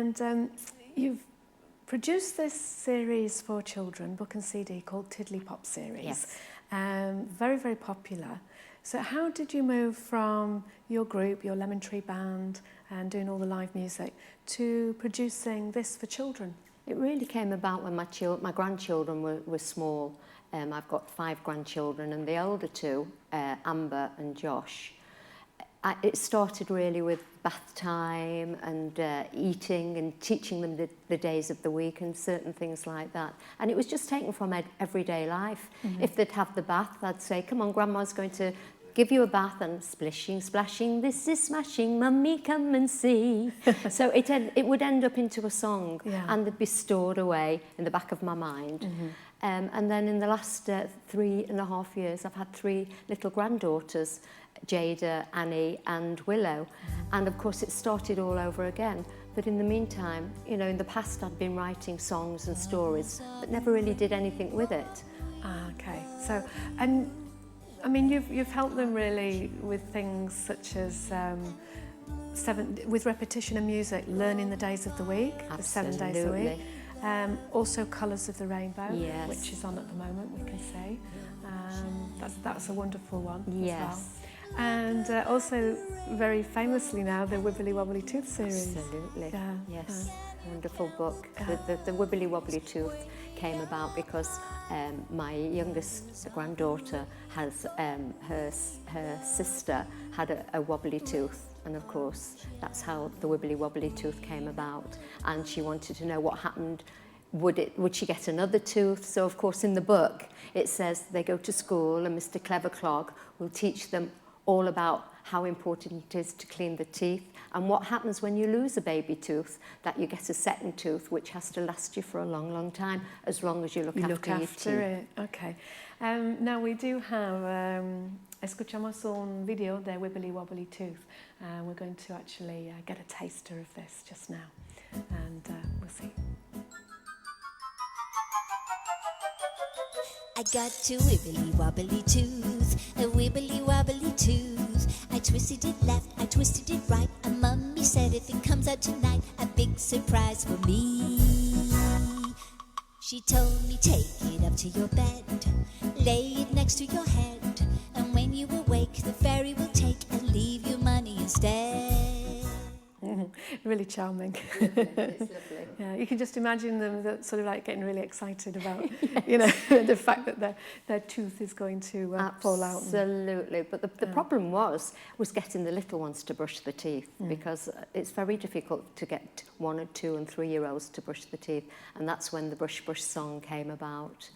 And you've produced this series for children, book and CD, called TIDDERLY POPS series. Yes. Very, very popular. So how did you move from your group, your Lemon Tree Band, and doing all the live music, to producing this for children? It really came about when my grandchildren were small. I've got 5 grandchildren, and the older 2, Amber and Josh, it started really with bath time and eating and teaching them the days of the week and certain things like that. And it was just taken from everyday life. Mm-hmm. If they'd have the bath, I'd say, come on, Grandma's going to give you a bath, and splishing, splashing, this is smashing, Mummy, come and see. So it would end up into a song, and they'd be stored away in the back of my mind. Mm-hmm. And then in the last 3.5 years, I've had 3 little granddaughters, Jada, Annie and Willow. And of course it started all over again. But in the meantime, you know, in the past I'd been writing songs and stories, but never really did anything with it. Okay, so, and I mean, you've helped them really with things such as with repetition of music, learning the days of the week, the 7 days a week. Also Colours of the Rainbow, which is on at the moment, we can see. That's a wonderful one as well. And also, very famously now, the WIBBERLY WOBBERLY TOOTH series. Absolutely, yes. Wonderful book. The WIBBERLY WOBBERLY TOOTH came about because my youngest granddaughter has, her sister had a wobbly tooth, and of course that's how the WIBBERLY WOBBERLY TOOTH came about, and she wanted to know what happened. Would she get another tooth? So of course in the book it says they go to school and Mr. Cleverclog will teach them all about how important it is to clean the teeth and what happens when you lose a baby tooth, that you get a second tooth which has to last you for a long, long time, as long as you look after your teeth. It. Okay. Now we do have, escuchamos un video de WIBBERLY WOBBERLY TOOTH. We're going to actually get a taster of this just now, and we'll see. I got a wibbly wobbly tooth, a wibbly wobbly tooth. I twisted it left, I twisted it right, and Mummy said if it comes out tonight, a big surprise for me. She told me take it up to your bed, lay it next to your head, and when you awake, the fairy will take and leave you money instead. Really charming. It's lovely. Yeah, you can just imagine them sort of like getting really excited about, you know, the fact that their tooth is going to fall out. Absolutely, but the problem was getting the little ones to brush the teeth, because it's very difficult to get 1 or 2 and 3-year-olds to brush the teeth, and that's when the Brush Brush song came about.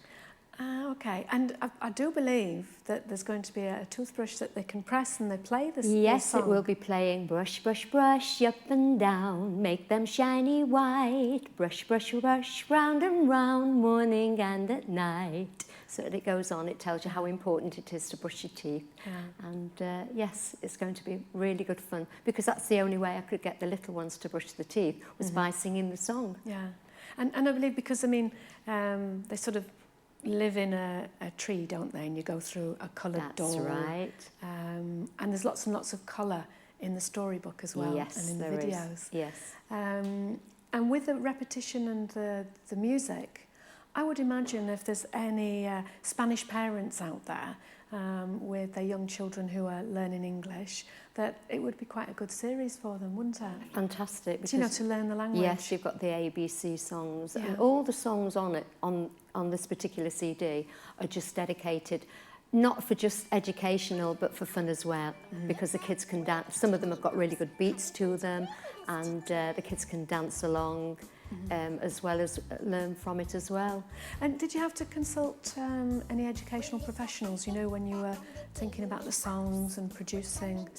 Okay, and I do believe that there's going to be a toothbrush that they can press and they play this song. It will be playing brush, brush, brush, up and down, make them shiny white, brush, brush, brush, round and round, morning and at night. So it goes on, it tells you how important it is to brush your teeth. And yes, it's going to be really good fun, because that's the only way I could get the little ones to brush the teeth, was by singing the song. Yeah, and I believe, because I mean, they sort of live in a tree, don't they? And you go through a coloured door. That's right. And there's lots and lots of colour in the storybook as well, yes, and in the videos. Is. Yes. And with the repetition and the music, I would imagine if there's any Spanish parents out there with their young children who are learning English, that it would be quite a good series for them, wouldn't it? Fantastic. Because, you know, to learn the language. Yes, you've got the ABC songs, and all the songs on it, on this particular CD, are just dedicated, not for just educational, but for fun as well, because the kids can dance. Some of them have got really good beats to them, and the kids can dance along, as well as learn from it as well. And did you have to consult any educational professionals, you know, when you were thinking about the songs and producing,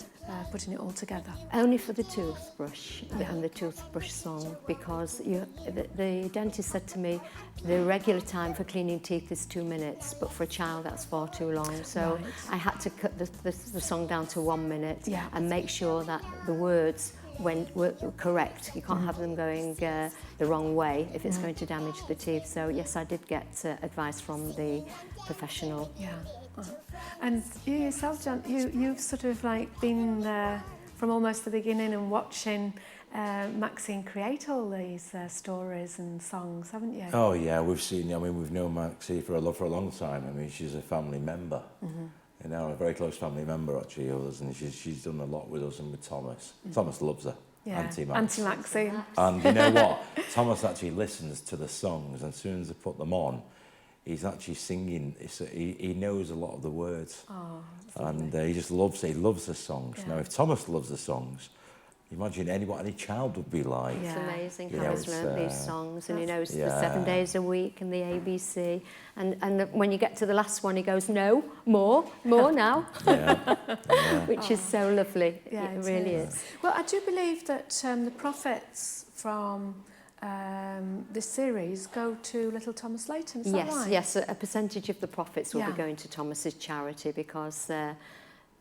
putting it all together? Only for the toothbrush and the toothbrush song, because the dentist said to me the regular time for cleaning teeth is 2 minutes, but for a child that's far too long. So I had to cut the song down to 1 minute and make sure that the words were correct. You can't have them going the wrong way if it's going to damage the teeth. So yes, I did get advice from the professional. Yeah. And you yourself, John, you've sort of like been there from almost the beginning and watching Maxine create all these stories and songs, haven't you? Oh yeah, we've seen. I mean, we've known Maxine for a long time. I mean, she's a family member. You know, a very close family member actually of us, and she's done a lot with us and with Thomas. Thomas loves her. Yeah, Auntie Maxine. And you know what? Thomas actually listens to the songs, and as soon as they put them on, he's actually singing. He knows a lot of the words. Oh, and he just loves it. He loves the songs. Yeah. Now, if Thomas loves the songs, imagine what any child would be like. It's Yeah. amazing You how know, he's learnt these songs, and he knows the Yeah. 7 days a week and the ABC. And when you get to the last one, he goes, no, more now, Yeah. which is so lovely. Yeah, it really is. Well, I do believe that the profits from this series go to little Thomas Layton, is that right? Yes, a percentage of the profits will Yeah. be going to Thomas's charity, because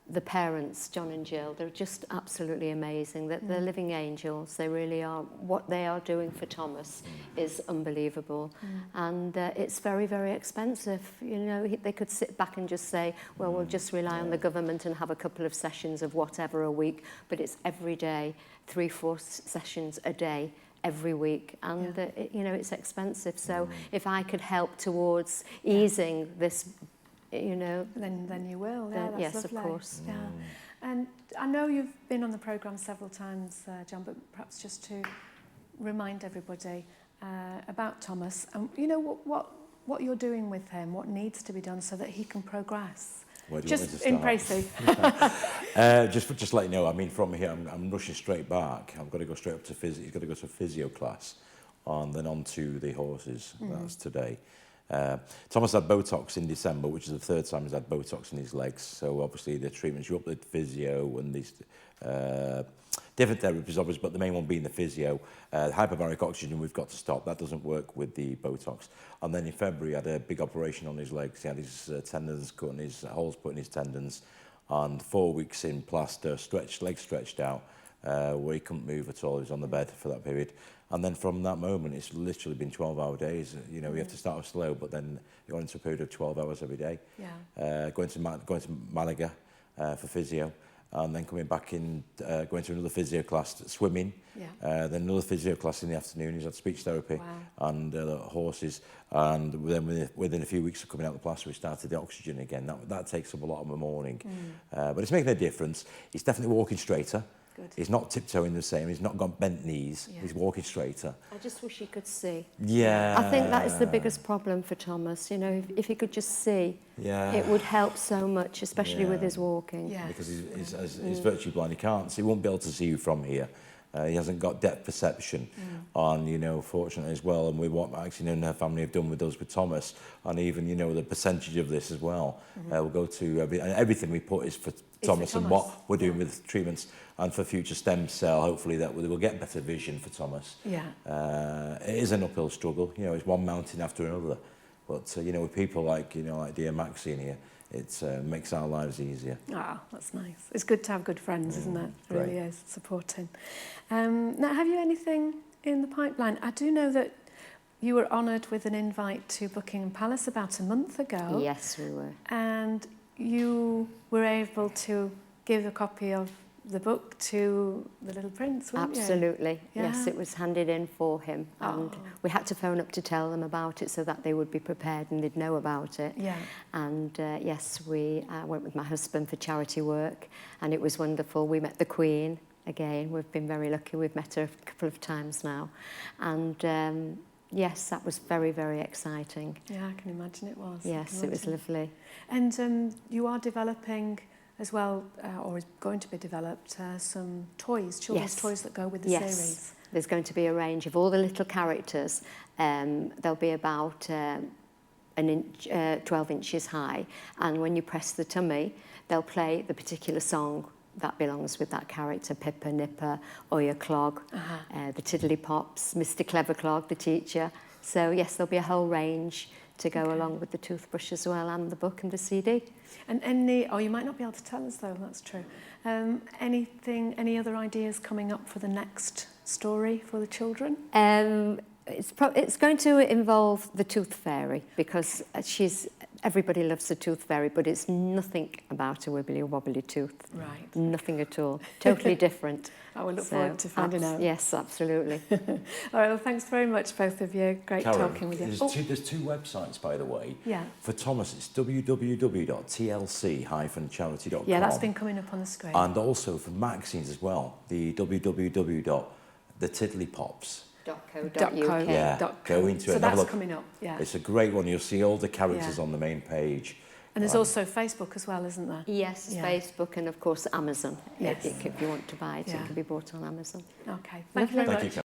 the parents, John and Jill, they're just absolutely amazing. They're living angels. They really are. What they are doing for Thomas is unbelievable. And it's very, very expensive. You know, they could sit back and just say, well, we'll just rely on the government and have a couple of sessions of whatever a week. But it's every day, 3-4 sessions a day, every week, and you know, it's expensive. So if I could help towards easing this, you know, Then you will. Yeah, that's yes, lovely. of course. Yeah. And I know you've been on the programme several times, John, but perhaps just to remind everybody about Thomas, and you know what you're doing with him, what needs to be done so that he can progress. Where do you want me Just to in start? Précy. Just let you know, I mean, from here, I'm rushing straight back. I've got to go straight up to physio. He's got to go to a physio class, and then on to the horses. That's today. Thomas had Botox in December, which is the third time he's had Botox in his legs. So obviously the treatments, you up the physio and these different therapies, obviously, but the main one being the physio. Hyperbaric oxygen, we've got to stop. That doesn't work with the Botox. And then in February, he had a big operation on his legs. He had his tendons cut and his holes put in his tendons. And 4 weeks in plaster, legs stretched out, where he couldn't move at all. He was on the bed for that period. And then from that moment, it's literally been 12-hour days. You know, we have to start off slow, but then you're into a period of 12 hours every day. Yeah. Going to Malaga for physio, and then coming back in, going to another physio class, swimming. Yeah. Then another physio class in the afternoon. He's had speech therapy. Wow. And horses. And then within a few weeks of coming out of the plaster, we started the oxygen again. That takes up a lot of the morning. But it's making a difference. He's definitely walking straighter. Good. He's not tiptoeing the same. He's not got bent knees. Yeah. He's walking straighter. I just wish he could see. Yeah. I think that is the biggest problem for Thomas. You know, if he could just see, Yeah. it would help so much, especially with Yeah. his walking. Yeah. Because he's virtually blind. He can't, so he won't be able to see you from here. He hasn't got depth perception. And, you know, fortunately as well, and with what Maxine and her family have done with us with Thomas, and even, you know, the percentage of this as well, we'll go to everything we put is for Thomas and what we're doing with treatments, and for future stem cell, hopefully that we'll get better vision for Thomas. Yeah. It is an uphill struggle. You know, it's one mountain after another. But, you know, with people like, you know, like dear Maxine here, it makes our lives easier. Ah, that's nice. It's good to have good friends, isn't it? It great. really is, supporting. Now, have you anything in the pipeline? I do know that you were honoured with an invite to Buckingham Palace about a month ago. Yes, we were. And you were able to give a copy of the book to the little prince, weren't you? Absolutely. Yeah. Yes, it was handed in for him. And we had to phone up to tell them about it so that they would be prepared and they'd know about it. Yeah. And yes, we went with my husband for charity work, and it was wonderful. We met the Queen again. We've been very lucky. We've met her a couple of times now. And yes, that was very, very exciting. Yeah, I can imagine it was. Yes, it was lovely. And you are developing as well, or is going to be developed, some toys, children's Yes. toys that go with the Yes. series. There's going to be a range of all the little characters. They'll be about 12 inches high, and when you press the tummy, they'll play the particular song that belongs with that character: Pippa, Nipper, Oya Clog, the Tiddlerly Pops, Mr. Clever Clog, the teacher. So yes, there'll be a whole range to go along with the toothbrush as well, and the book and the CD. And you might not be able to tell us though, that's true. Any other ideas coming up for the next story for the children? It's going to involve the Tooth Fairy, because she's everybody loves a tooth fairy, but it's nothing about a wibbly wobbly tooth. Right. Nothing at all. Totally different. I will look forward to finding out. Yes, absolutely. All right, well, thanks very much, both of you. Great Karen, talking with you. there's two websites, by the way. Yeah. For Thomas, it's www.tlc-charity.com. Yeah, that's been coming up on the screen. And also for Maxine's as well, the www.TIDDERLYPOPS.co.uk. Yeah, go into it. So and have a that's look. coming up, yeah. It's a great one. You'll see all the characters Yeah. on the main page. And there's also Facebook as well, isn't there? Yes, Yeah. Facebook and of course Amazon. Yes. If you want to buy it, Yeah. it can be bought on Amazon. Okay, thank you very Thank much. you,